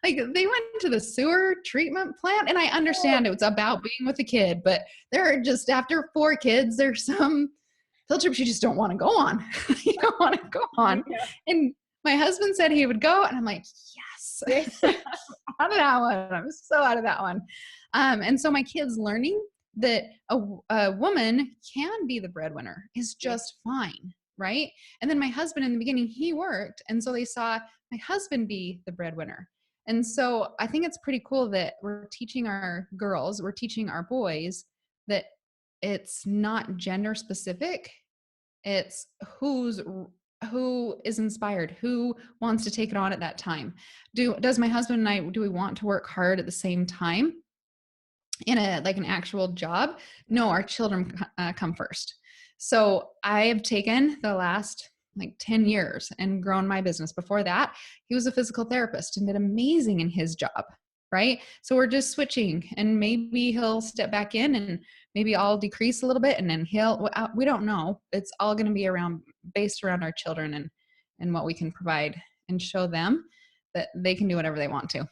like they went to the sewer treatment plant, and I understand it was about being with a kid, but there are just, after 4 kids, there's some field trips you just don't want to go on. You don't want to go on. Yeah. And my husband said he would go, and I'm like, yes. Out of that one. I'm so out of that one. And so my kids learning that a woman can be the breadwinner is just fine. Right. And then my husband, in the beginning, he worked. And so they saw my husband be the breadwinner. And so I think it's pretty cool that we're teaching our girls, we're teaching our boys that it's not gender specific. It's who is inspired, who wants to take it on at that time. Does my husband and I, do we want to work hard at the same time in an actual job? No, our children come first. So I have taken the last 10 years and grown my business. Before that, he was a physical therapist and did amazing in his job, right? So we're just switching, and maybe he'll step back in and maybe I'll decrease a little bit, and then we don't know. It's all going to be based around our children and what we can provide and show them that they can do whatever they want to.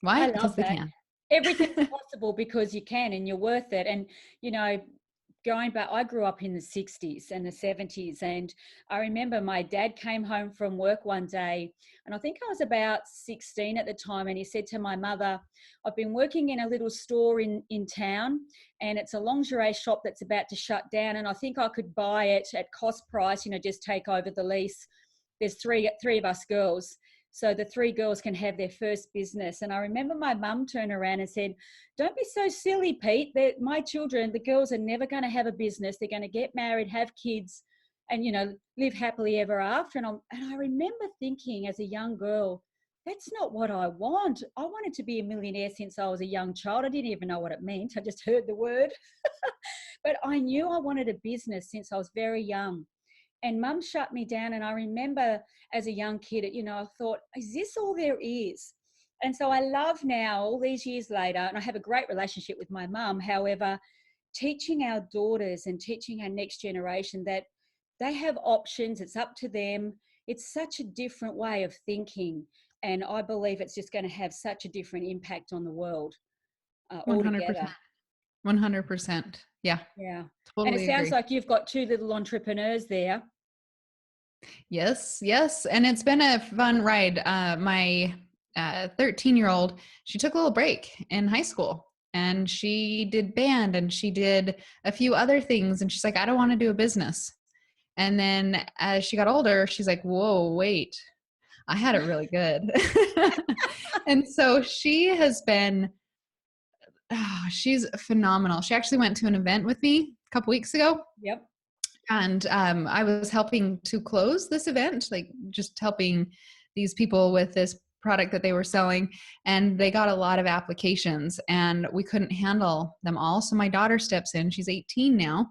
Why? Because they can. Everything's possible because you can, and you're worth it. And, going back, I grew up in the 60s and the 70s, and I remember my dad came home from work one day, and I think I was about 16 at the time, and he said to my mother, I've been working in a little store in town, and it's a lingerie shop that's about to shut down, and I think I could buy it at cost price, just take over the lease. There's three of us girls. So the 3 girls can have their first business. And I remember my mum turned around and said, don't be so silly, Pete. My children, the girls, are never going to have a business. They're going to get married, have kids, and, live happily ever after. And I remember thinking as a young girl, that's not what I want. I wanted to be a millionaire since I was a young child. I didn't even know what it meant. I just heard the word. But I knew I wanted a business since I was very young. And Mum shut me down. And I remember as a young kid, I thought, is this all there is? And so I love now, all these years later, and I have a great relationship with my mum. However, teaching our daughters and teaching our next generation that they have options, it's up to them. It's such a different way of thinking. And I believe it's just going to have such a different impact on the world altogether. 100%. Yeah. Yeah. Totally. And it sounds like you've got 2 little entrepreneurs there. Yes. And it's been a fun ride. My 13-year-old, she took a little break in high school, and she did band, and she did a few other things. And she's like, I don't want to do a business. And then as she got older, she's like, whoa, wait, I had it really good. And so she has been, she's phenomenal. She actually went to an event with me a couple weeks ago. Yep. And I was helping to close this event, just helping these people with this product that they were selling. And they got a lot of applications, and we couldn't handle them all. So my daughter steps in. She's 18 now.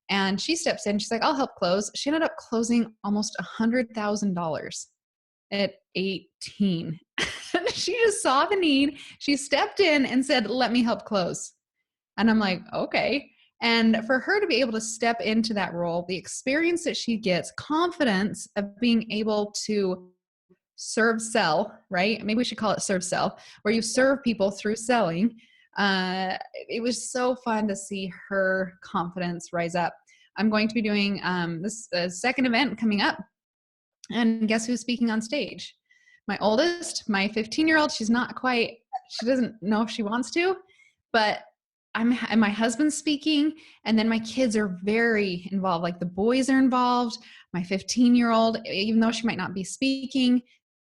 And she steps in. She's like, I'll help close. She ended up closing almost $100,000 at 18. She just saw the need. She stepped in and said, let me help close. And I'm like, okay. And for her to be able to step into that role, the experience that she gets, confidence of being able to serve sell, right? Maybe we should call it serve sell, where you serve people through selling. It was so fun to see her confidence rise up. I'm going to be doing this second event coming up. And guess who's speaking on stage? My oldest, my 15-year-old. She doesn't know if she wants to, but and my husband's speaking, and then my kids are very involved. Like the boys are involved. My 15-year-old, even though she might not be speaking,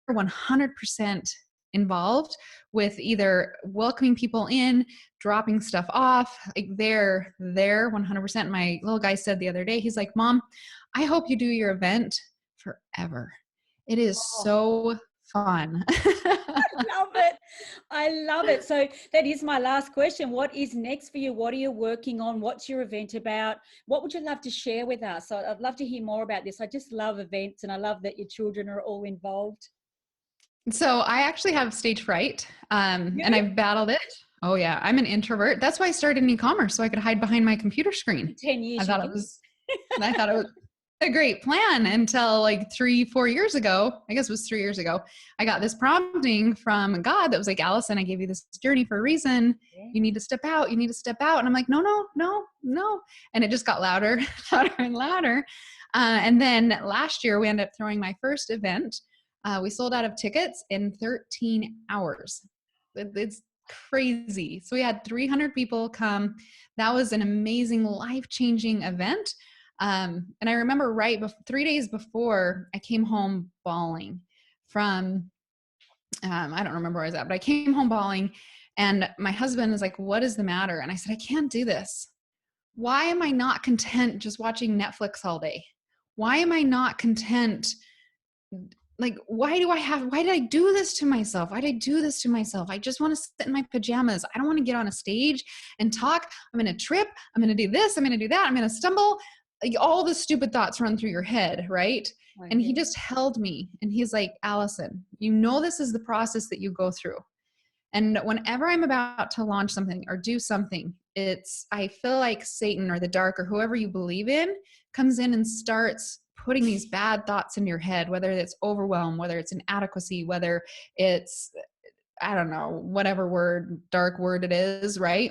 they're 100% involved with either welcoming people in, dropping stuff off. Like they're there 100%. My little guy said the other day, he's like, Mom, I hope you do your event forever. It is so fun. Love it. I love it. So that is my last question. What is next for you? What are you working on? What's your event about? What would you love to share with us? So I'd love to hear more about this. I just love events, and I love that your children are all involved. So I actually have stage fright, and I've battled it. Oh yeah, I'm an introvert. That's why I started in e-commerce, so I could hide behind my computer screen. 10 years. I thought it was a great plan until like 3-4 years ago. I guess it was 3 years ago. I got this prompting from God that was like, Alison, I gave you this journey for a reason. Yeah. You need to step out. You need to step out. And I'm like, no. And it just got louder, louder and louder. And then last year we ended up throwing my first event. We sold out of tickets in 13 hours. It's crazy. So we had 300 people come. That was an amazing, life-changing event. And I remember 3 days before, I came home bawling from, I don't remember where I was at, but I came home bawling, and my husband was like, what is the matter? And I said, I can't do this. Why am I not content just watching Netflix all day? Why am I not content? Like, why did I do this to myself? Why did I do this to myself? I just want to sit in my pajamas. I don't want to get on a stage and talk. I'm going to trip. I'm going to do this. I'm going to do that. I'm going to stumble. Like, all the stupid thoughts run through your head, right? And he just held me, and he's like, Alison, you know, this is the process that you go through. And whenever I'm about to launch something or do something, I feel like Satan or the dark or whoever you believe in comes in and starts putting these bad thoughts in your head, whether it's overwhelm, whether it's inadequacy, whether it's, I don't know, whatever dark word it is, right?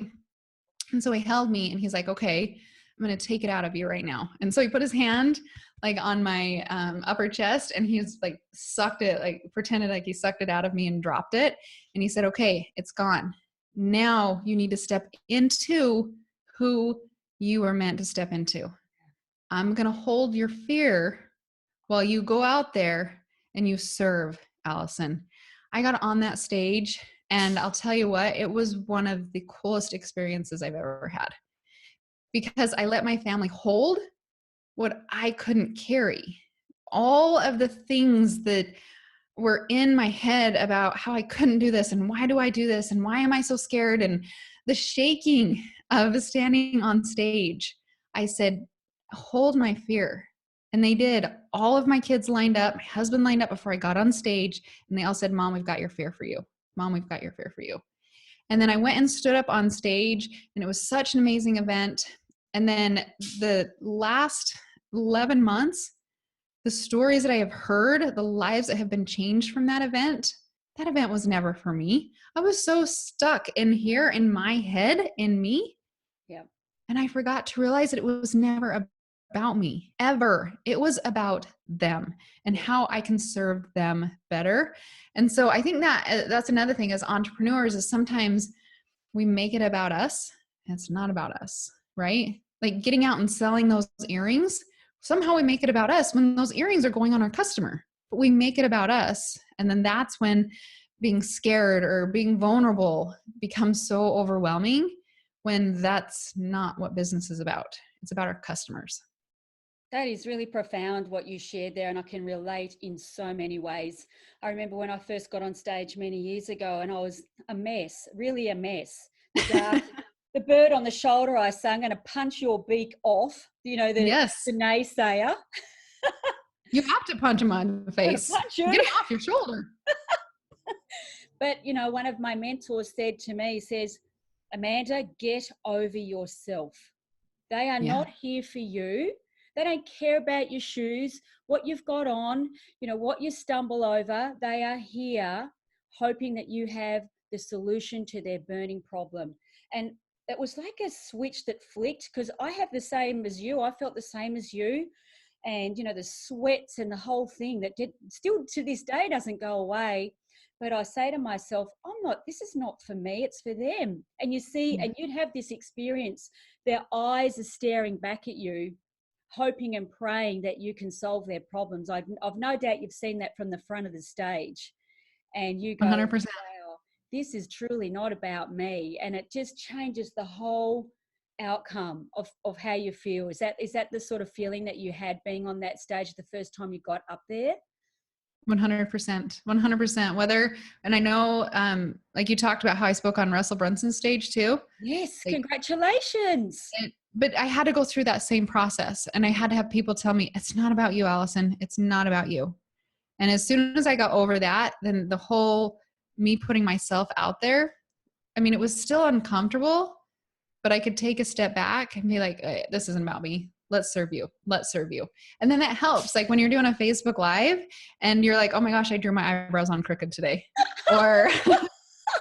And so he held me, and he's like, okay, I'm going to take it out of you right now. And so he put his hand like on my upper chest, and he's like sucked it, like pretended like he sucked it out of me and dropped it. And he said, okay, it's gone. Now you need to step into who you were meant to step into. I'm going to hold your fear while you go out there and you serve, Alison. I got on that stage, and I'll tell you what, it was one of the coolest experiences I've ever had, because I let my family hold what I couldn't carry. All of the things that were in my head about how I couldn't do this, and why do I do this, and why am I so scared, and the shaking of standing on stage. I said, hold my fear. And they did. All of my kids lined up, my husband lined up before I got on stage, and they all said, Mom, we've got your fear for you. Mom, we've got your fear for you. And then I went and stood up on stage, and it was such an amazing event. And then the last 11 months, the stories that I have heard, the lives that have been changed from that event was never for me. I was so stuck in here, in my head, in me. Yeah. And I forgot to realize that it was never about me, ever. It was about them and how I can serve them better. And so I think that that's another thing as entrepreneurs, is sometimes we make it about us, and it's not about us, right? Like getting out and selling those earrings, somehow we make it about us when those earrings are going on our customer, but we make it about us. And then that's when being scared or being vulnerable becomes so overwhelming, when that's not what business is about. It's about our customers. That is really profound what you shared there, and I can relate in so many ways. I remember when I first got on stage many years ago, and I was a mess, really a mess. The bird on the shoulder, I sang, I'm going to punch your beak off, you know, the naysayer. You have to punch him on the face. Get him off your shoulder. But, you know, one of my mentors said to me, says, Amanda, get over yourself. They are not here for you. They don't care about your shoes, what you've got on, what you stumble over. They are here hoping that you have the solution to their burning problem. And it was like a switch that flicked, because I have the same as you. I felt the same as you. And, the sweats and the whole thing that still to this day doesn't go away. But I say to myself, this is not for me, it's for them. And you see, and you'd have this experience, their eyes are staring back at you, hoping and praying that you can solve their problems. I've no doubt you've seen that from the front of the stage. And you go, 100%. wow, this is truly not about me. And it just changes the whole outcome of how you feel. Is that the sort of feeling that you had being on that stage the first time you got up there? 100%. And I know, like you talked about how I spoke on Russell Brunson's stage too. Yes. Like, congratulations. But I had to go through that same process, and I had to have people tell me, it's not about you, Alison. It's not about you. And as soon as I got over that, then the whole me putting myself out there, I mean, it was still uncomfortable, but I could take a step back and be like, hey, this isn't about me. Let's serve you. And then that helps. Like when you're doing a Facebook Live and you're like, oh my gosh, I drew my eyebrows on crooked today. Or,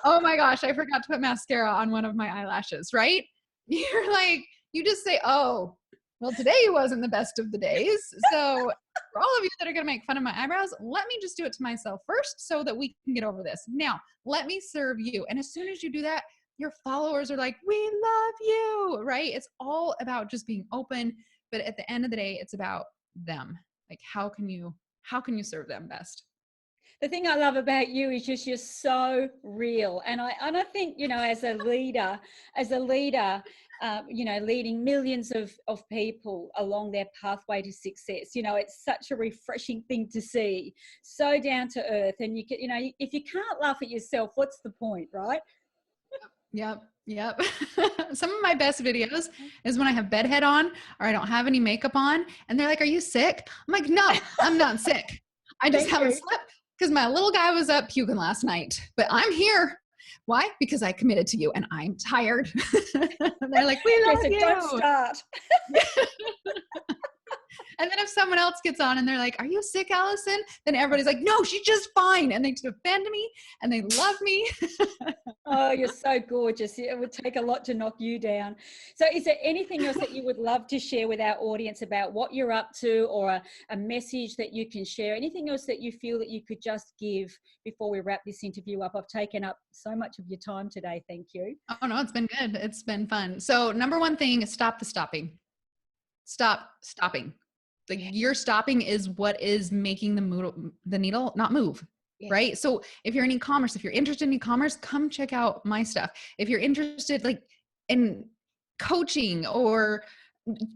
oh my gosh, I forgot to put mascara on one of my eyelashes, right? You're like, you just say, oh, well, today wasn't the best of the days. So for all of you that are going to make fun of my eyebrows, let me just do it to myself first so that we can get over this. Now, let me serve you. And as soon as you do that, your followers are like, we love you, right? It's all about just being open. But at the end of the day, it's about them. Like, how can you serve them best? The thing I love about you is just you're so real. And I think, as a leader, leading millions of people along their pathway to success, it's such a refreshing thing to see. So down to earth. And if you can't laugh at yourself, what's the point, right? Yep. Some of my best videos is when I have bedhead on or I don't have any makeup on and they're like, are you sick? I'm like, no, I'm not sick. I just haven't slept because my little guy was up puking last night, but I'm here. Why? Because I committed to you and I'm tired. They're like, we love you. Don't start. And then if someone else gets on and they're like, are you sick, Alison? Then everybody's like, no, she's just fine. And they defend me and they love me. Oh, you're so gorgeous. It would take a lot to knock you down. So is there anything else that you would love to share with our audience about what you're up to, or a message that you can share? Anything else that you feel that you could just give before we wrap this interview up? I've taken up so much of your time today. Thank you. Oh, no, it's been good. It's been fun. So number one thing is stop the stopping. Stop stopping. Like your stopping is what is making the needle not move. Yes. Right? So if you're in e-commerce, if you're interested in e-commerce, come check out my stuff. If you're interested like in coaching, or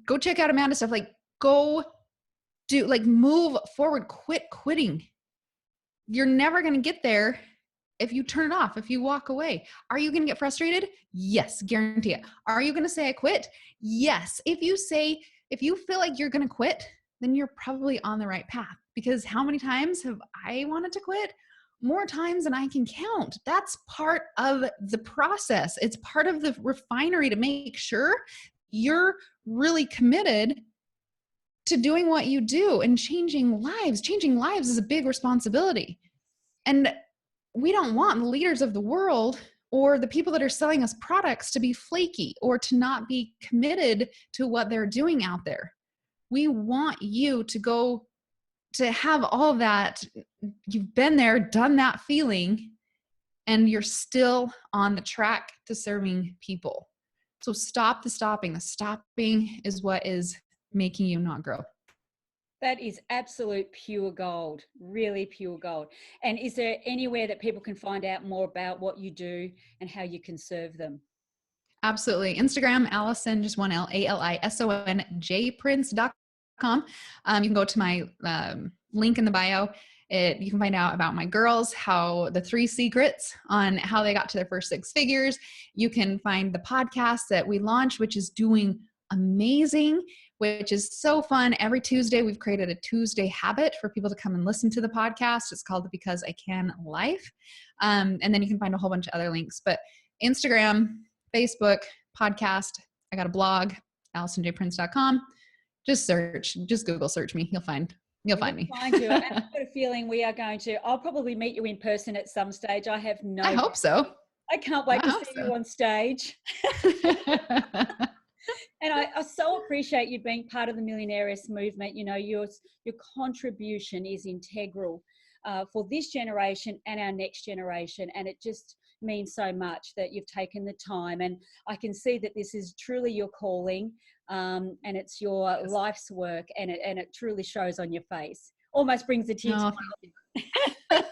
go check out Amanda's stuff, like go do, like move forward, quit quitting. You're never going to get there if you turn it off, if you walk away. Are you going to get frustrated? Yes, guarantee it. Are you going to say I quit? Yes. If you feel like you're going to quit, then you're probably on the right path. Because how many times have I wanted to quit? More times than I can count. That's part of the process. It's part of the refinery to make sure you're really committed to doing what you do and changing lives. Changing lives is a big responsibility. And we don't want the leaders of the world or the people that are selling us products to be flaky or to not be committed to what they're doing out there. We want you to have all that. You've been there, done that feeling, and you're still on the track to serving people. So stop the stopping. The stopping is what is making you not grow. That is absolute pure gold, really pure gold. And is there anywhere that people can find out more about what you do and how you can serve them? Absolutely. Instagram, Alison, just one L, ALISON, jprince.com. You can go to my link in the bio. You can find out about my girls, how the 3 secrets on how they got to their first 6 figures. You can find the podcast that we launched, which is doing amazing, which is so fun. Every Tuesday, we've created a Tuesday habit for people to come and listen to the podcast. It's called the Because I Can Life. And then you can find a whole bunch of other links. But Instagram, Facebook, podcast. I got a blog, AlisonJPrince.com. just Google search me. You'll find We'll me. find you. And I've got a feeling I'll probably meet you in person at some stage. I have no I hope so. I can't wait to see you on stage. And I so appreciate you being part of the Millionairess movement. You know, your contribution is integral for this generation and our next generation. And it just means so much that you've taken the time. And I can see that this is truly your calling, and it's your life's work, and it truly shows on your face. Almost brings a tear to my eye.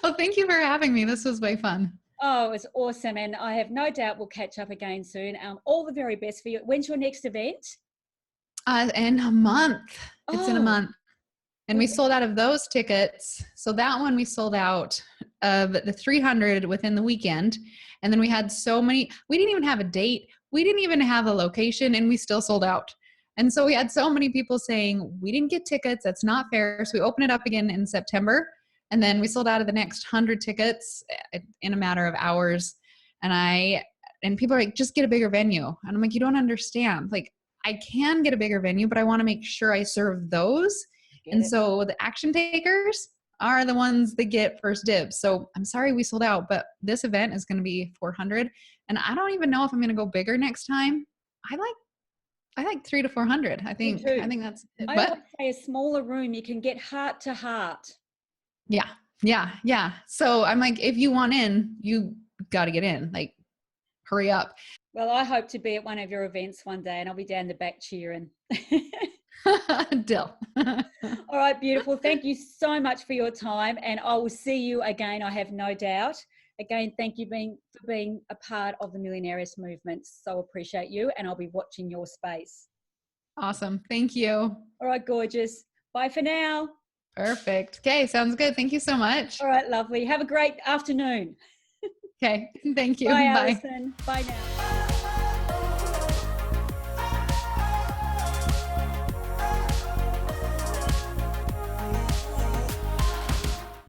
Well, thank you for having me. This was way fun. Oh, it was awesome. And I have no doubt we'll catch up again soon. All the very best for you. When's your next event? In a month. It's in a month. And we sold out of those tickets. So that one we sold out of the 300 within the weekend. And then we had so many, we didn't even have a date. We didn't even have a location, and we still sold out. And so we had so many people saying, we didn't get tickets. That's not fair. So we opened it up again in September. And then we sold out of the next 100 tickets in a matter of hours. And people are like, just get a bigger venue. And I'm like, you don't understand. Like, I can get a bigger venue, but I want to make sure I serve those. So the action takers are the ones that get first dibs. So I'm sorry we sold out, but this event is going to be 400. And I don't even know if I'm going to go bigger next time. I like 300 to 400. I think that's it. I always say a smaller room, you can get heart to heart. Yeah. So I'm like, if you want in, you got to get in. Like, hurry up. Well, I hope to be at one of your events one day, and I'll be down the back cheering. Deal. All right, beautiful. Thank you so much for your time, and I will see you again, I have no doubt. Again, thank you for being a part of the Millionairess movement. So appreciate you, and I'll be watching your space. Awesome. Thank you. All right, gorgeous. Bye for now. Perfect. Okay, sounds good. Thank you so much. All right, lovely. Have a great afternoon. Okay, thank you. Bye, Alison. Bye now.